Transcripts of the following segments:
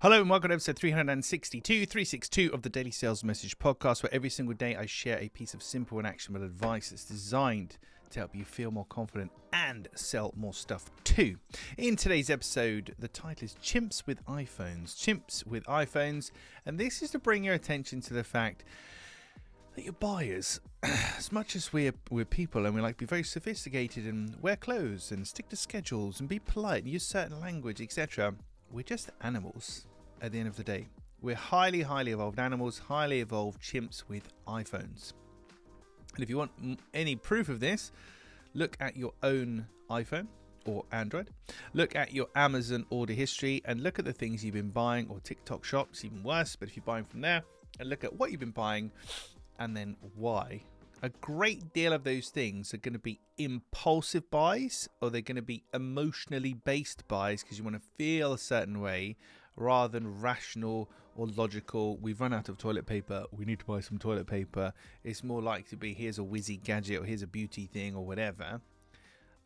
Hello and welcome to episode 362 of the Daily Sales Message podcast, where every single day I share a piece of simple and actionable advice that's designed to help you feel more confident and sell more stuff too. In today's episode, the title is Chimps with iPhones. Chimps with iPhones. And this is to bring your attention to the fact that your buyers, as much as we're people and we like to be very sophisticated and wear clothes and stick to schedules and be polite and use certain language, etc., we're just animals at the end of the day. We're highly evolved animals, highly evolved chimps with iPhones. And if you want any proof of this, look at your own iPhone or Android. Look at your Amazon order history and look at the things you've been buying, or TikTok shops, even worse, but if you're buying from there, and look at what you've been buying and then why. A great deal of those things are going to be impulsive buys, or they're going to be emotionally based buys because you want to feel a certain way rather than rational or logical. We've run out of toilet paper, we need to buy some toilet paper. It's more likely to be here's a whizzy gadget or here's a beauty thing or whatever.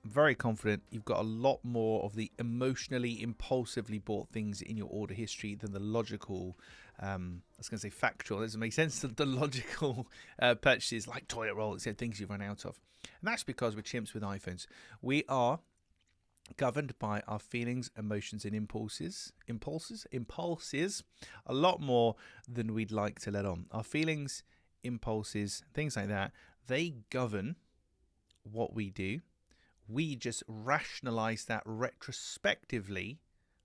I'm very confident you've got a lot more of the emotionally, impulsively bought things in your order history than the logical, I was going to say factual, doesn't make sense, the logical purchases like toilet roll, etc., things you've run out of. And that's because we're chimps with iPhones. We are governed by our feelings, emotions, and impulses a lot more than we'd like to let on. Our feelings, impulses, things like that, they govern what we do. We just rationalize that retrospectively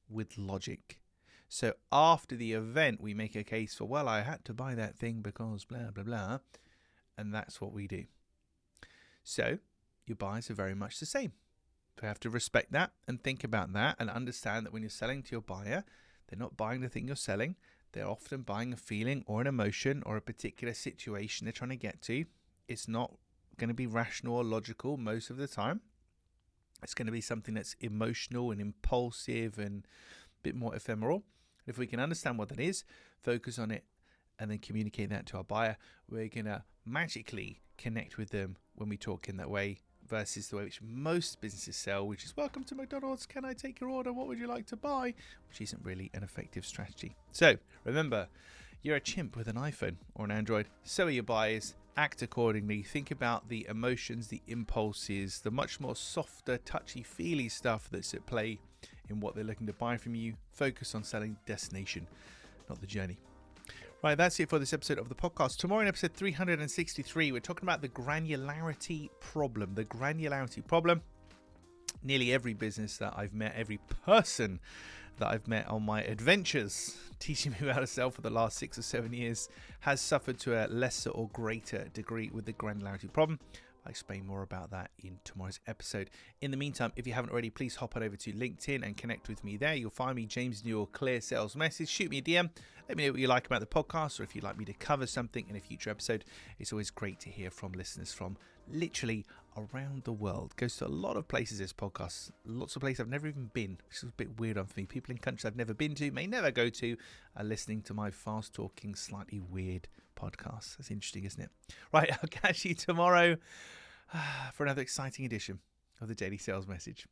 with logic. So after the event, we make a case for, well, I had to buy that thing because blah, blah, blah. And that's what we do. So your buyers are very much the same. You have to respect that and think about that and understand that when you're selling to your buyer, they're not buying the thing you're selling. They're often buying a feeling or an emotion or a particular situation they're trying to get to. It's not going to be rational or logical most of the time. It's going to be something that's emotional and impulsive and a bit more ephemeral. If we can understand what that is, focus on it, and then communicate that to our buyer, we're going to magically connect with them when we talk in that way, versus the way which most businesses sell, which is welcome to McDonald's, can I take your order, what would you like to buy, which isn't really an effective strategy. So remember, you're a chimp with an iPhone or an Android, so are your buyers. Act accordingly. Think about the emotions, the impulses, the much more softer, touchy-feely stuff that's at play in what they're looking to buy from you. Focus on selling destination, not the journey. Right, that's it for this episode of the podcast. Tomorrow in episode 363, we're talking about the granularity problem. The granularity problem. Nearly every business that I've met, every person that I've met on my adventures teaching me how to sell for the last 6 or 7 years has suffered to a lesser or greater degree with the granularity problem. I'll explain more about that in tomorrow's episode. In the meantime, if you haven't already, please hop on over to LinkedIn and connect with me there. You'll find me, James Newell, Clear Sales Message. Shoot me a DM. Let me know what you like about the podcast, or if you'd like me to cover something in a future episode. It's always great to hear from listeners from literally around the world. Goes to a lot of places, this podcast. Lots of places I've never even been, which is a bit weird for me. People in countries I've never been to, may never go to, are listening to my fast-talking, slightly weird podcast. That's interesting, isn't it? Right, I'll catch you tomorrow for another exciting edition of the Daily Sales Message.